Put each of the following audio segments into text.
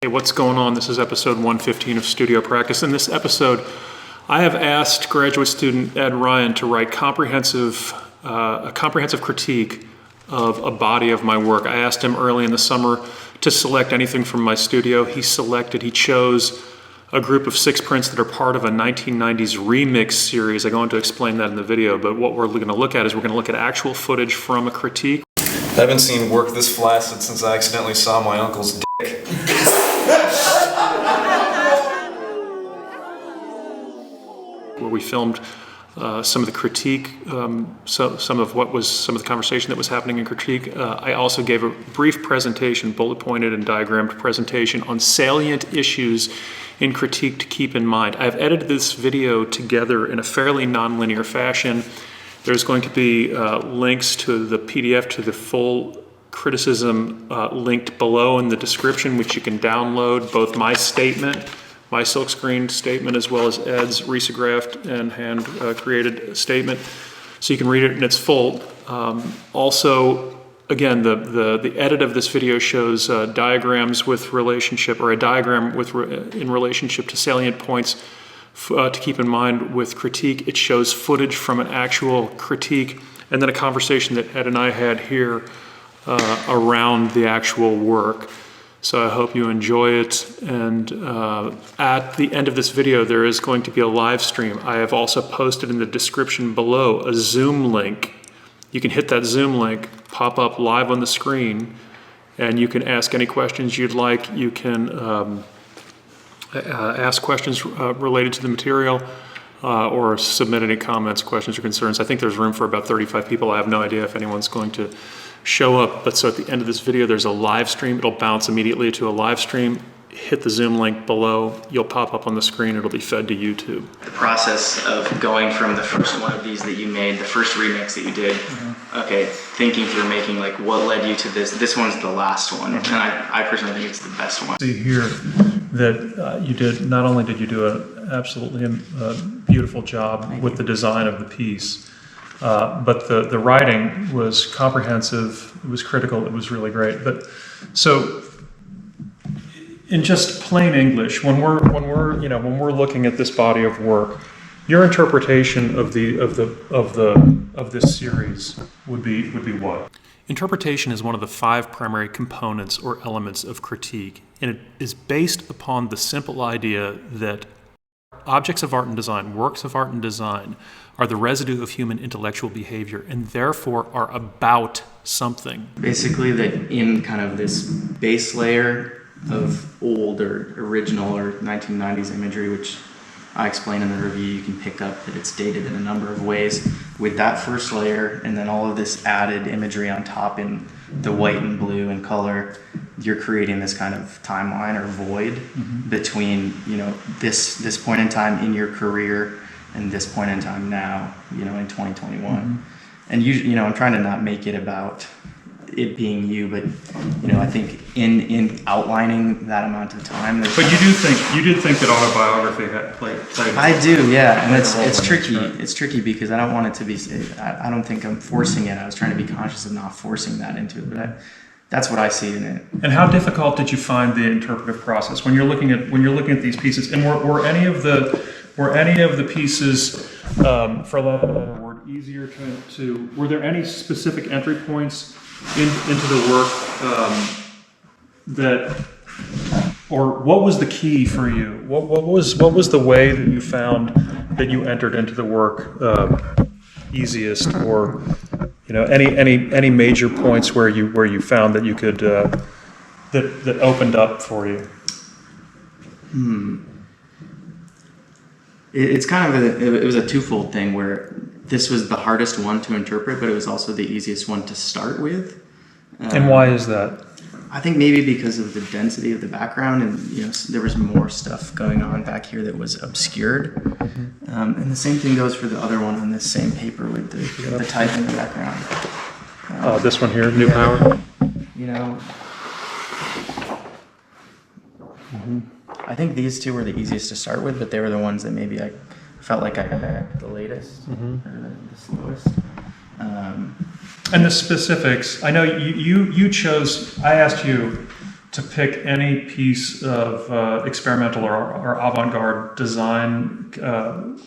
Hey, what's going on? This is episode 115 of Studio Practice. In this episode, I have asked graduate student Ed Ryan to write a comprehensive critique of a body of my work. I asked him early in the summer to select anything from my studio. He chose a group of 6 prints that are part of a 1990s remix series. I go on to explain that in the video, but what we're going to look at is we're going to look at actual footage from a critique. I haven't seen work this flaccid since I accidentally saw my uncle's dick. Where we filmed some of the critique, some of the conversation that was happening in critique. I also gave a brief presentation, bullet pointed and diagrammed presentation on salient issues in critique to keep in mind. I've edited this video together in a fairly nonlinear fashion. There's going to be links to the PDF to the full criticism linked below in the description, which you can download, both my statement, my silkscreen statement, as well as Ed's risographed and hand created statement, so you can read it in its full. Also, again, the edit of this video shows diagrams with relationship, or a diagram with in relationship to salient points to keep in mind with critique. It shows footage from an actual critique, and then a conversation that Ed and I had here around the actual work. So I hope you enjoy it, and at the end of this video there is going to be a live stream. I have also posted in the description below a Zoom link. You can hit that Zoom link, pop up live on the screen, and you can ask any questions you'd like. You can ask questions related to the material, or submit any comments, questions, or concerns. I think there's room for about 35 people. I have no idea if anyone's going to show up, but so at the end of this video there's a live stream. It'll bounce immediately to a live stream. Hit the Zoom link below, you'll pop up on the screen, it'll be fed to YouTube. The process of going from the first one of these that you made, the first remix that you did, okay, thinking through making, like, what led you to this one's the last one, and I personally think it's the best one. See here that you did, not only did you do an absolutely beautiful job with the design of the piece, but the writing was comprehensive, it was critical, it was really great. But so in just plain English, when we're looking at this body of work, your interpretation of this series would be what? Interpretation is one of the 5 primary components or elements of critique, and it is based upon the simple idea that objects of art and design, works of art and design, are the residue of human intellectual behavior and therefore are about something. Basically, that in kind of this base layer of old or original or 1990s imagery, which I explain in the review, you can pick up that it's dated in a number of ways. With that first layer and then all of this added imagery on top in the white and blue and color, you're creating this kind of timeline or void between, this point in time in your career and this point in time now, in 2021. And I'm trying to not make it about it being you, but I think in outlining that amount of time. But you did think that autobiography had played. I do, yeah, and it's tricky. It's tricky because I don't want it to be. I don't think I'm forcing it. I was trying to be conscious of not forcing that into it, but that's what I see in it. And how difficult did you find the interpretive process when you're looking at these pieces? And were any of the pieces, for lack of a better word, easier to? Were there any specific entry points into the work or what was the key for you? What was the way that you found that you entered into the work easiest, or any major points where you found that you could that opened up for you? It's kind of it was a twofold thing where this was the hardest one to interpret, but it was also the easiest one to start with. And why is that? I think maybe because of the density of the background, and there was more stuff going on back here that was obscured. And the same thing goes for the other one on this same paper with the type in the background. This one here, New Power. I think these two were the easiest to start with, but they were the ones that maybe I felt like I had the latest, or the slowest. And the specifics, I know you chose, I asked you to pick any piece of experimental or avant-garde design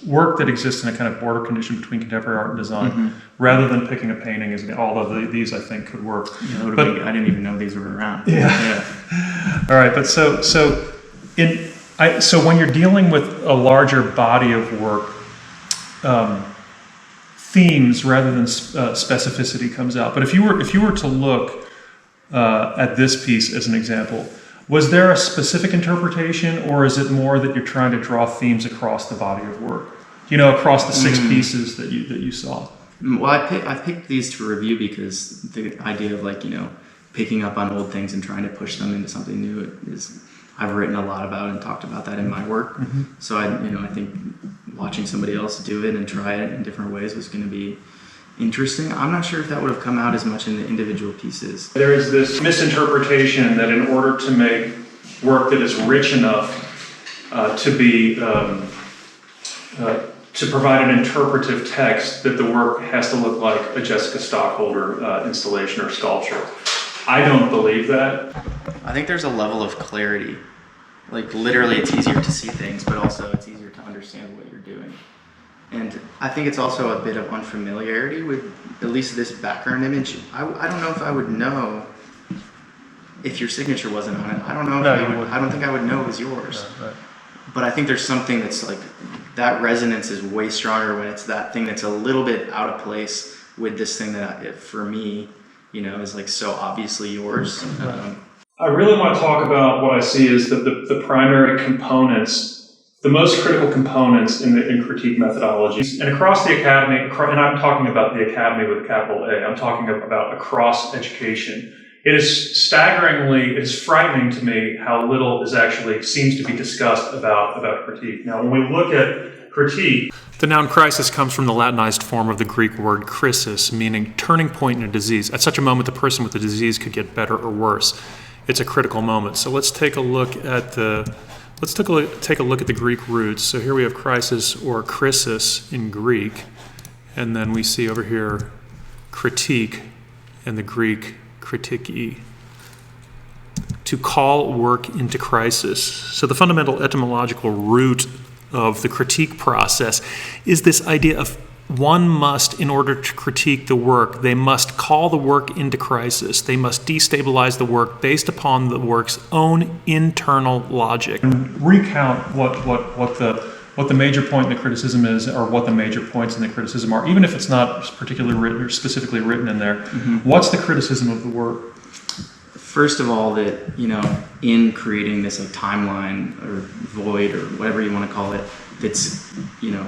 work that exists in a kind of border condition between contemporary art and design, rather than picking a painting. All of these I think could work. But I didn't even know these were around. Yeah. All right, but so when you're dealing with a larger body of work, themes rather than specificity comes out. But if you were to look at this piece as an example, was there a specific interpretation, or is it more that you're trying to draw themes across the body of work? Across the 6 pieces that you saw. Well, I picked these to review because the idea of picking up on old things and trying to push them into something new is I've written a lot about and talked about that in my work. So I think watching somebody else do it and try it in different ways was going to be interesting. I'm not sure if that would have come out as much in the individual pieces. There is this misinterpretation that in order to make work that is rich enough to be to provide an interpretive text, that the work has to look like a Jessica Stockholder installation or sculpture. I don't believe that. I think there's a level of clarity. Like literally it's easier to see things, but also it's easier to understand what you're doing. And I think it's also a bit of unfamiliarity with at least this background image. I don't know if I would know if your signature wasn't on it. I don't know. I don't think I would know it was yours. Right. But I think there's something that's like, that resonance is way stronger when it's that thing that's a little bit out of place with this thing that, for me, is like so obviously yours. I really want to talk about what I see as the primary components, the most critical components in critique methodologies. And across the academy, and I'm talking about the academy with a capital A, I'm talking about across education. It is frightening to me how little seems to be discussed about critique. Now, when we look at critique, the noun crisis comes from the Latinized form of the Greek word krisis, meaning turning point in a disease. At such a moment, the person with the disease could get better or worse. It's a critical moment. So let's take a look at the Greek roots. So here we have crisis or krisis in Greek, and then we see over here critique in the Greek kritiki. To call work into crisis. So the fundamental etymological root of the critique process is this idea of one must, in order to critique the work, they must call the work into crisis. They must destabilize the work based upon the work's own internal logic. And recount what the major point in the criticism is, or what the major points in the criticism are, even if it's not particularly written or specifically written in there. What's the criticism of the work? First of all, that in creating this timeline or void or whatever you want to call it, that's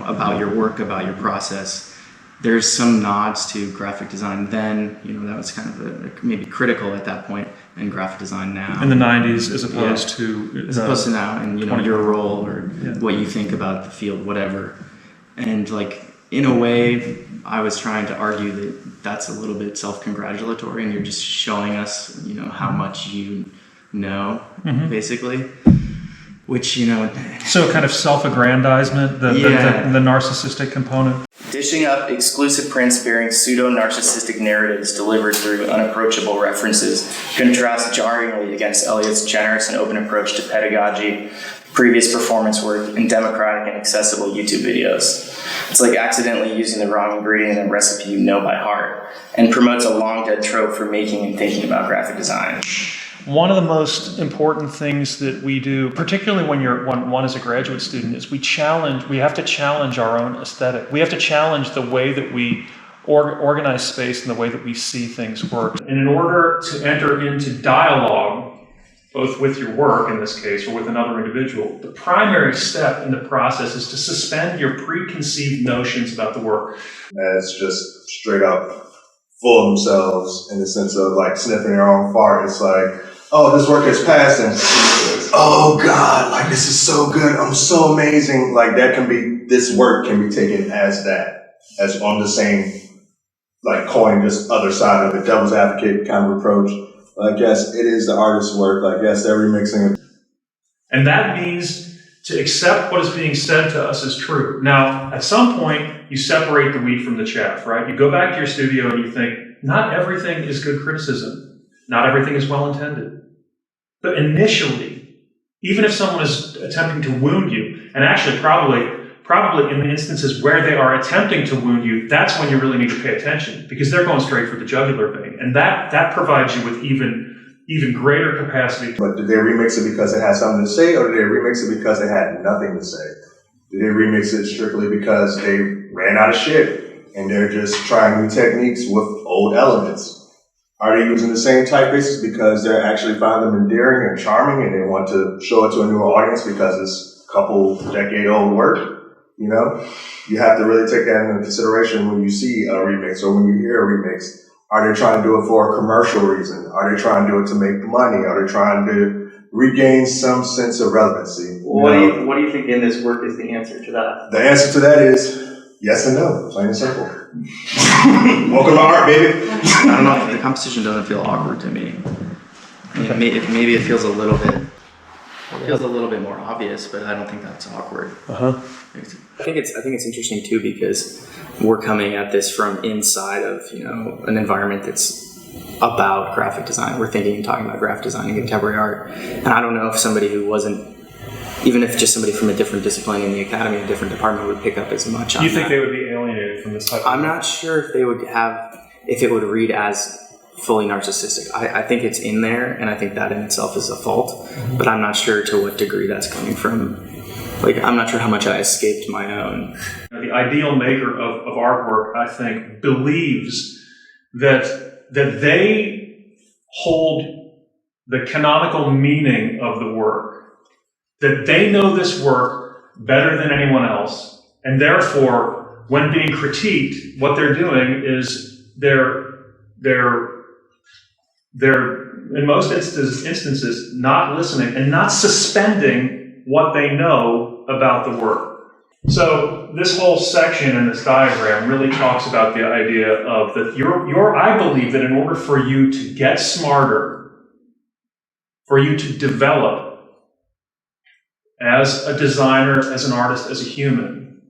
about your work, about your process, there's some nods to graphic design then. That was kind of maybe critical at that point, and graphic design now in the 90s as opposed to now, and your role or what you think about the field, whatever. And in a way, I was trying to argue that that's a little bit self-congratulatory, and you're just showing us how much you know, basically. Which, So kind of self-aggrandizement, the narcissistic component. Dishing up exclusive prints bearing pseudo-narcissistic narratives delivered through unapproachable references contrasts jarringly against Elliott's generous and open approach to pedagogy, previous performance work, and democratic and accessible YouTube videos. It's like accidentally using the wrong ingredient in a recipe you know by heart, and promotes a long-dead trope for making and thinking about graphic design. One of the most important things that we do, particularly when one is a graduate student, is we have to challenge our own aesthetic. We have to challenge the way that we organize space and the way that we see things work. And in order to enter into dialogue, both with your work in this case or with another individual, the primary step in the process is to suspend your preconceived notions about the work. As just straight up full of themselves in the sense of sniffing their own fart. It's oh, this work has passed, and oh God, this is so good, I'm so amazing. This work can be taken as that, as on the same, coin, this other side of the devil's advocate kind of approach. Yes, it is the artist's work. Yes, they're remixing it. And that means to accept what is being said to us as true. Now, at some point, you separate the wheat from the chaff, right? You go back to your studio and you think, not everything is good criticism. Not everything is well-intended. But initially, even if someone is attempting to wound you, and actually probably in the instances where they are attempting to wound you, that's when you really need to pay attention, because they're going straight for the jugular vein. And that provides you with even greater capacity. But did they remix it because it had something to say, or did they remix it because it had nothing to say? Did they remix it strictly because they ran out of shit and they're just trying new techniques with old elements? Are they using the same typefaces because they actually find them endearing and charming and they want to show it to a new audience because it's a couple decade-old work? You know, you have to really take that into consideration when you see a remix or when you hear a remix. Are they trying to do it for a commercial reason? Are they trying to do it to make money? Are they trying to regain some sense of relevancy? What do you think in this work is the answer to that? The answer to that is yes and no, plain and simple. Welcome to art, baby. I don't know, the composition doesn't feel awkward to me. Maybe it feels a little bit more obvious, but I don't think that's awkward. I think it's interesting too, because we're coming at this from inside of, you know, an environment that's about graphic design. We're thinking and talking about graphic design and contemporary art. And I don't know if somebody who wasn't, even if just somebody from a different discipline in the academy, a different department, would pick up as much on You think that. they would be alienated from this type of I'm not sure if they would if it would read as fully narcissistic. I think it's in there, and I think that in itself is a fault, but I'm not sure to what degree that's coming from. Like, I'm not sure how much I escaped my own. The ideal maker of artwork, I think, believes that they hold the canonical meaning of the work, that they know this work better than anyone else, and therefore, when being critiqued, what they're doing is they're in most instances not listening and not suspending what they know about the work. So this whole section in this diagram really talks about the idea of that I believe that in order for you to get smarter, for you to develop as a designer, as an artist, as a human,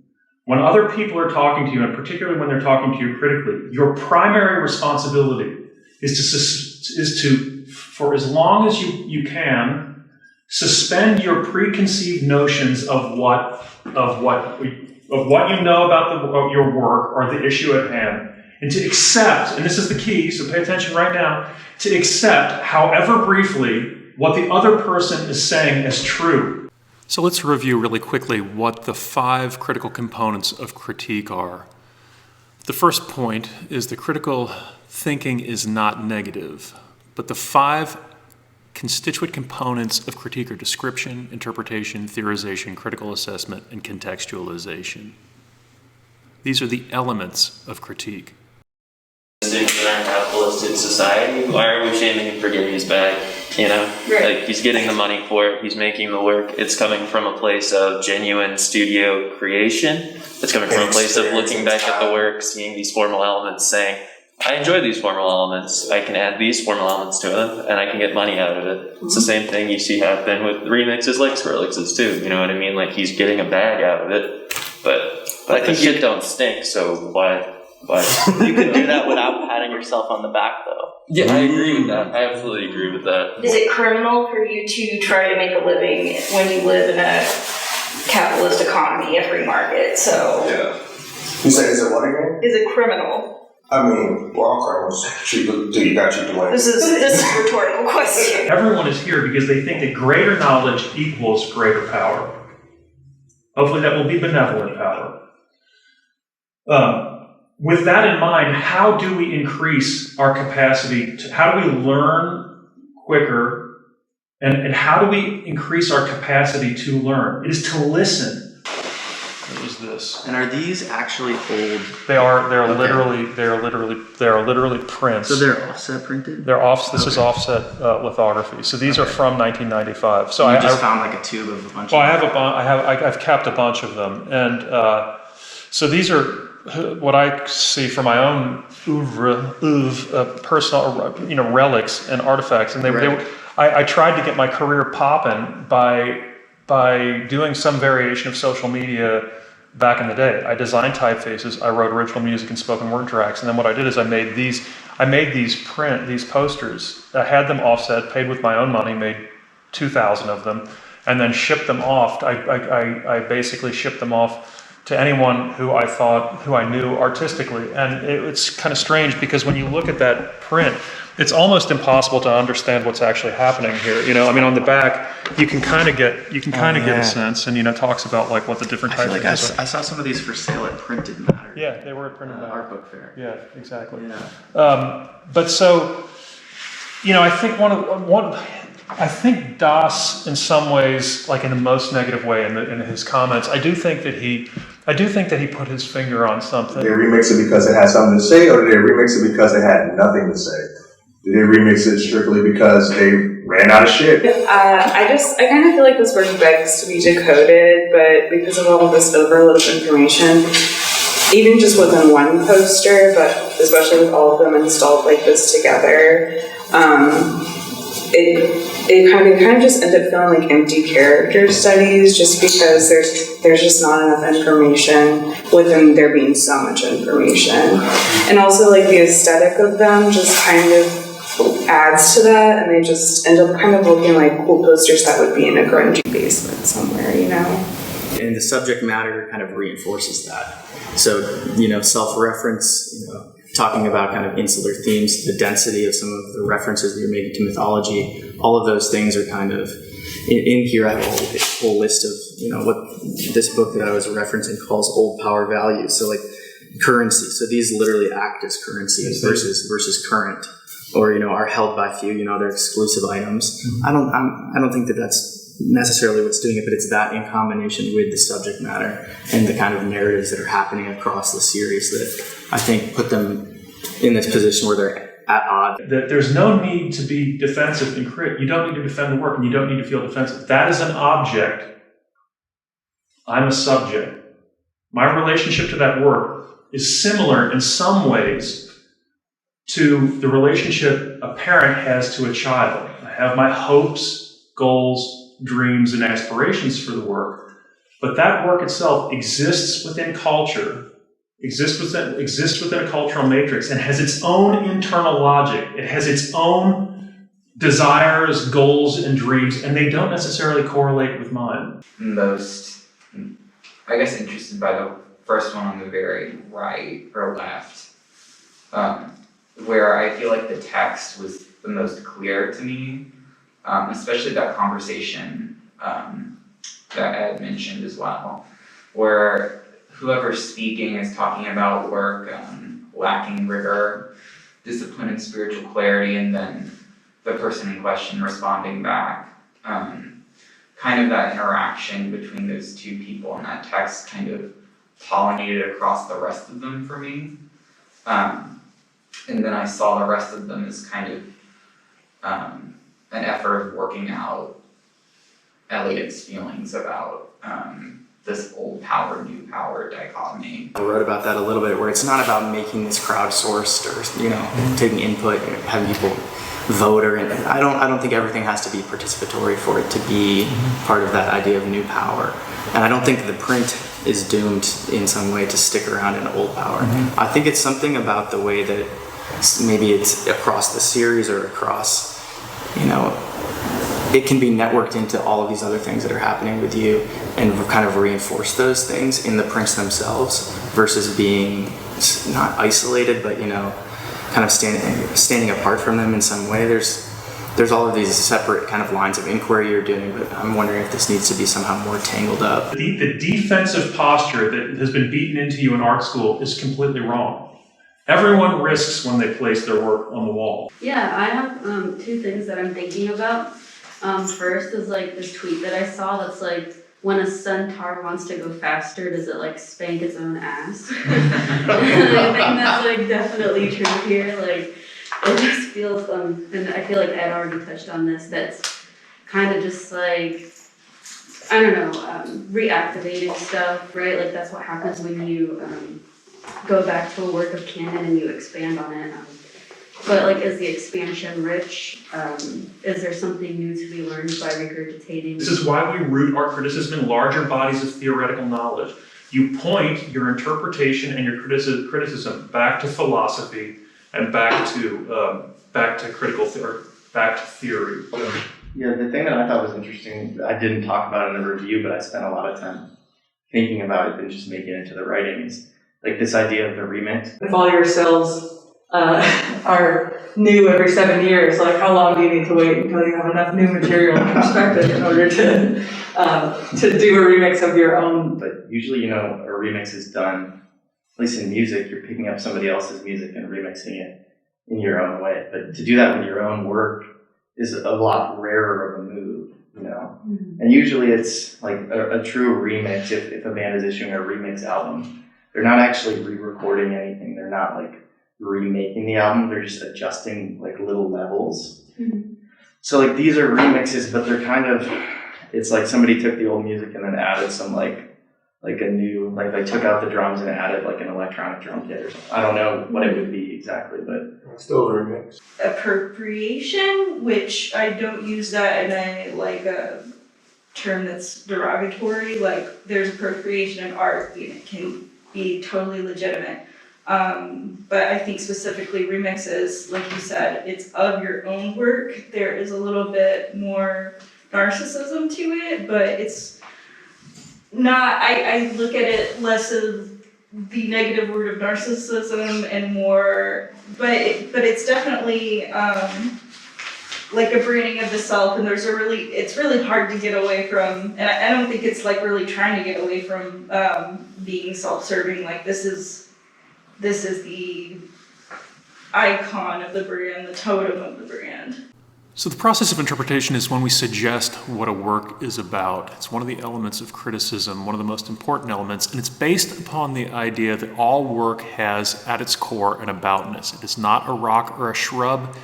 when other people are talking to you, and particularly when they're talking to you critically, your primary responsibility is to, for as long as you can, suspend your preconceived notions of what you know about your work or the issue at hand, and to accept, and this is the key, so pay attention right now, to accept, however briefly, what the other person is saying as true. So let's review really quickly what the 5 critical components of critique are. The first point is that critical thinking is not negative, but the 5 constituent components of critique are description, interpretation, theorization, critical assessment, and contextualization. These are the elements of critique. In our capitalistic society, why are we shaming him for getting his bag? You know, Right. like, he's getting the money for it, he's making the work. It's coming from a place of genuine studio creation. It's coming from a place of looking back at the work, seeing these formal elements, saying, I enjoy these formal elements, I can add these formal elements to them, and I can get money out of it. It's the same thing you see happen with remixes like Skrillex too, you know what I mean? Like, he's getting a bag out of it, but like, the shit don't stink, so why? You can do that without patting yourself on the back, though. Yeah, I agree with that. I absolutely agree with that. Is it criminal for you to try to make a living when you live in a capitalist economy, a free market? So, Yeah. You say, is it what again? is it criminal? I mean, we're all criminals. You got cheap the money. This is a rhetorical question. Everyone is here because they think that greater knowledge equals greater power. Hopefully that will be benevolent power. With that in mind, how do we increase our capacity how do we learn quicker, and how do we increase our capacity to learn? It is to listen. It was this. And are these actually old? They're Okay. literally prints. So they're offset printed? This is offset lithography. So these are from 1995. So You I just found like a tube of a bunch Well, of I've kept a bunch of them, and so these are what I see from my own personal, relics and artifacts, and I tried to get my career popping by doing some variation of social media back in the day. I designed typefaces, I wrote original music and spoken word tracks, and then what I did is I made these posters. I had them offset, paid with my own money, made 2,000 of them, and then shipped them off. I basically shipped them off to anyone who I knew artistically. And it's kind of strange because when you look at that print, it's almost impossible to understand what's actually happening here. You know, I mean, on the back, you can kind of get a sense, and, you know, talks about like what the different types of things are. I saw some of these for sale at Printed Matter. Yeah, they were at Printed Matter. Art Book Fair. Yeah, exactly. Yeah. But so, you know, I think Das, in some ways, like in the most negative way in his comments, I do think that he put his finger on something. Did they remix it because it had something to say, or did they remix it because it had nothing to say? Did they remix it strictly because they ran out of shit? I kind of feel like this work begs to be decoded, but because of all of this overload of information, even just within one poster, but especially with all of them installed like this together, it kind of just ended up feeling like empty character studies, just because there's just not enough information within there being so much information. And also like the aesthetic of them just kind of adds to that, and they just end up kind of looking like cool posters that would be in a grungy basement somewhere, you know? And the subject matter kind of reinforces that. So, you know, self-reference, you know, talking about kind of insular themes, the density of some of the references that you're making to mythology, all of those things are kind of in here. I have a whole list of, you know, what this book that I was referencing calls old power values. So like currency. So these literally act as currencies versus current, or, you know, are held by few, you know, they're exclusive items. I don't think that that's necessarily what's doing it, but it's that in combination with the subject matter and the kind of narratives that are happening across the series that I think put them in this position where they're at odds. That there's no need to be defensive in crit. You don't need to defend the work, and you don't need to feel defensive. That is an object. I'm a subject. My relationship to that work is similar in some ways to the relationship a parent has to a child. I have my hopes, goals, dreams, and aspirations for the work, but that work itself exists within culture, exists within a cultural matrix, and has its own internal logic. It has its own desires, goals, and dreams, and they don't necessarily correlate with mine. Most, I guess, interested by the first one on the very right or left, where I feel like the text was the most clear to me, especially that conversation that Ed mentioned as well, where whoever's speaking is talking about work lacking rigor, discipline, and spiritual clarity, and then the person in question responding back. Kind of that interaction between those two people and that text kind of pollinated across the rest of them for me. And then I saw the rest of them as kind of an effort of working out Elliott's feelings about this old power, new power dichotomy. I wrote about that a little bit, where it's not about making this crowdsourced or, you know, taking input and having people vote, or I don't think everything has to be participatory for it to be part of that idea of new power. And I don't think the print is doomed in some way to stick around in old power. I think it's something about the way that maybe it's across the series or across, you know, it can be networked into all of these other things that are happening with you and kind of reinforce those things in the prints themselves versus being not isolated, but, you know, kind of standing apart from them in some way. There's all of these separate kind of lines of inquiry you're doing, but I'm wondering if this needs to be somehow more tangled up. The defensive posture that has been beaten into you in art school is completely wrong. Everyone risks when they place their work on the wall. Yeah, I have two things that I'm thinking about. First is like this tweet that I saw that's like, when a centaur wants to go faster, does it like spank its own ass? And I think that's like definitely true here. Like, it just feels, and I feel like Ed already touched on this, that's kind of just like, I don't know, reactivating stuff, right? Like that's what happens when you go back to a work of canon and you expand on it. But like, is the expansion rich? Is there something new to be learned by regurgitating? This is why we root art criticism in larger bodies of theoretical knowledge. You point your interpretation and your criticism back to philosophy and back to critical or back to theory. Yeah, the thing that I thought was interesting, I didn't talk about it in the review, but I spent a lot of time thinking about it and just making it into the writing, is like this idea of the remix. If all your cells are new every 7 years, like how long do you need to wait until you have enough new material and perspective in order to do a remix of your own? But usually, you know, a remix is done, at least in music, you're picking up somebody else's music and remixing it in your own way. But to do that with your own work is a lot rarer of a move, you know. Mm-hmm. And usually it's like a true remix. If a band is issuing a remix album, they're not actually re-recording anything. They're not like remaking the album. They're just adjusting like little levels. Mm-hmm. So like these are remixes, but they're kind of, it's like somebody took the old music and then added some like a new, like they took out the drums and added like an electronic drum kit or something. I don't know what it would be exactly, but still a remix. Appropriation, which I don't use that in a term that's derogatory. Like there's appropriation in art, and it can be totally legitimate. But I think specifically remixes, like you said, it's of your own work. There is a little bit more narcissism to it, but it's not, I look at it less of the negative word of narcissism and more, but it's definitely like a branding of the self, and it's really hard to get away from, and I don't think it's like really trying to get away from being self-serving. Like this is the icon of the brand, the totem of the brand. So the process of interpretation is when we suggest what a work is about. It's one of the elements of criticism, one of the most important elements, and it's based upon the idea that all work has at its core an aboutness. It is not a rock or a shrub.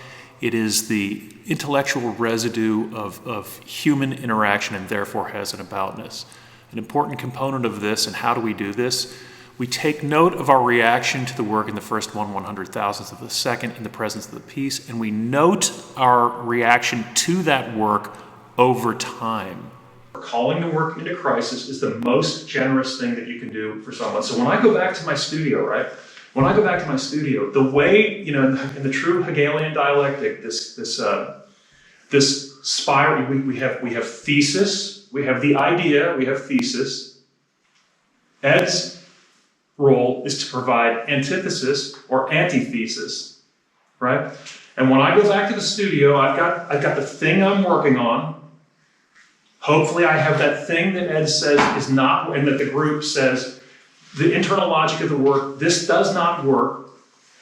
It is the intellectual residue of human interaction and therefore has an aboutness. An important component of this, and how do we do this? We take note of our reaction to the work in the first 1/100,000th of a second in the presence of the piece, and we note our reaction to that work over time. Calling the work into crisis is the most generous thing that you can do for someone. So when I go back to my studio, right? When I go back to my studio, the way, you know, in the true Hegelian dialectic, this spiral, we have thesis, we have the idea, we have thesis. Ed's role is to provide antithesis or antithesis, right? And when I go back to the studio, I've got the thing I'm working on. Hopefully I have that thing that Ed says is not, and that the group says, the internal logic of the work, this does not work.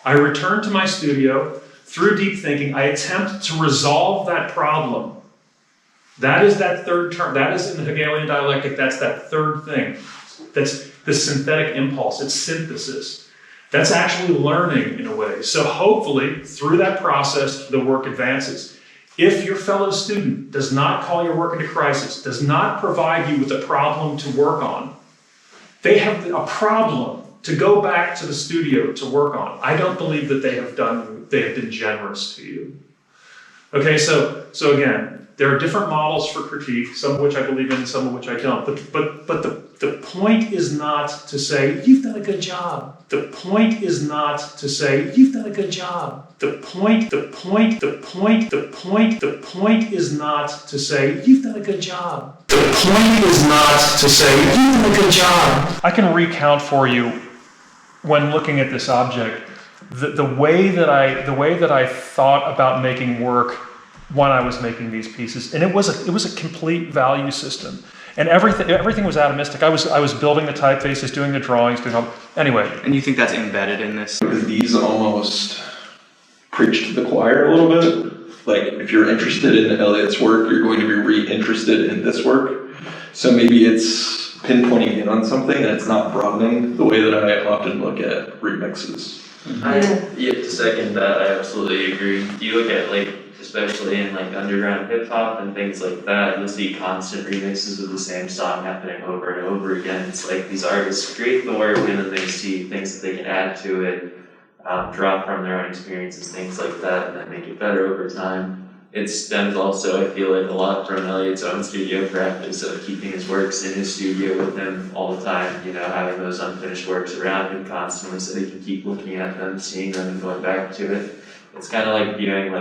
I return to my studio. Through deep thinking, I attempt to resolve that problem. That is that third term. That is in the Hegelian dialectic, that's that third thing. That's the synthetic impulse, it's synthesis. That's actually learning in a way. So hopefully, through that process, the work advances. If your fellow student does not call your work into crisis, does not provide you with a problem to work on, they have a problem to go back to the studio to work on. I don't believe that they have been generous to you. Okay, so again, there are different models for critique, some of which I believe in, some of which I don't. But the point is not to say, you've done a good job. The point is not to say, you've done a good job. The point is not to say, you've done a good job. The point is not to say, you've done a good job. I can recount for you, when looking at this object, the way that I thought about making work when I was making these pieces, and it was a complete value system, and everything was atomistic. I was building the typefaces, doing the drawings, anyway. And you think that's embedded in this? Because these almost preach to the choir a little bit. Like if you're interested in Elliott's work, you're going to be re-interested in this work. So maybe it's pinpointing in on something, and it's not broadening the way that I often look at remixes. To second that, I absolutely agree. You look at especially in underground hip hop and things like that, you'll see constant remixes of the same song happening over and over again. It's like these artists create the work and then they see things that they can add to it, draw from their own experiences, things like that, and then make it better over time. It stems also, I feel like, a lot from Elliott's own studio practice of keeping his works in his studio with him all the time, having those unfinished works around him constantly so he can keep looking at them, seeing them, and going back to it. It's kind of like viewing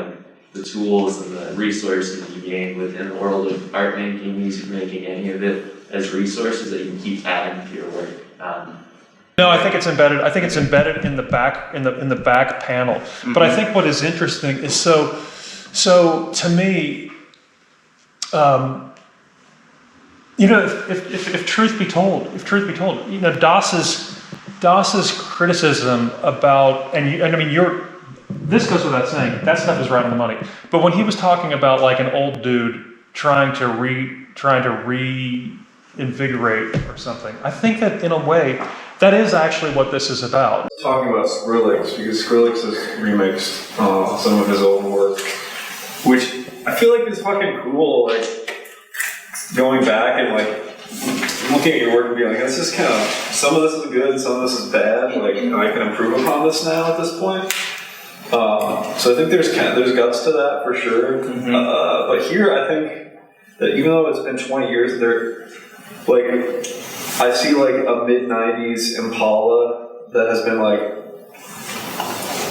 the tools and the resources you gain within the world of art making, music making, any of it as resources that you can keep adding to your work. No, I think it's embedded. I think it's embedded in the back in the back panel. But I think what is interesting is so to me, you know, if truth be told, you know, Doss's criticism about and I mean this goes without saying, that stuff is right on the money. But when he was talking about like an old dude trying to reinvigorate or something, I think that in a way that is actually what this is about. Talking about Skrillex, because Skrillex has remixed some of his own work, which I feel like is fucking cool. Like going back and like looking at your work and being like, this is kind of, some of this is good, some of this is bad. Like I can improve upon this now at this point. So I think there's guts to that for sure. But here I think that even though it's been 20 years, like I see like a mid-90s Impala that has been like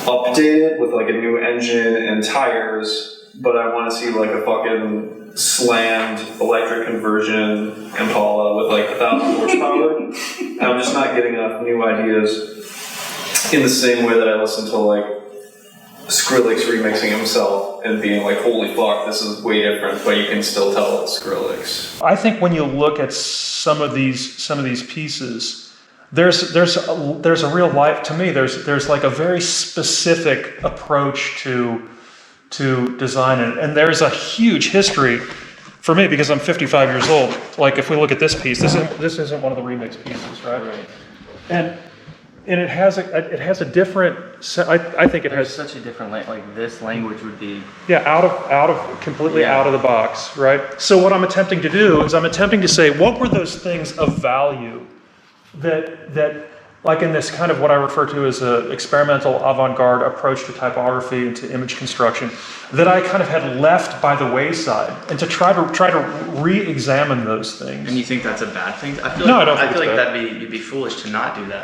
updated with like a new engine and tires, but I want to see like a fucking slammed electric conversion Impala with like 1,000 horsepower. And I'm just not getting enough new ideas in the same way that I listen to like Skrillex remixing himself and being like, holy fuck, this is way different, but you can still tell it's Skrillex. I think when you look at some of these pieces, there's a real life to me. There's like a very specific approach to design, and there's a huge history for me because I'm 55 years old. Like if we look at this piece, this isn't one of the remix pieces, right? And it has a different. I think it has such a different like this language would be completely out of the box, right? So what I'm attempting to do is I'm attempting to say what were those things of value that like in this kind of what I refer to as an experimental avant-garde approach to typography and to image construction that I kind of had left by the wayside, and to try to re-examine those things. And you think that's a bad thing? I feel No, like, I don't think I feel it's like bad. you'd be foolish to not do that.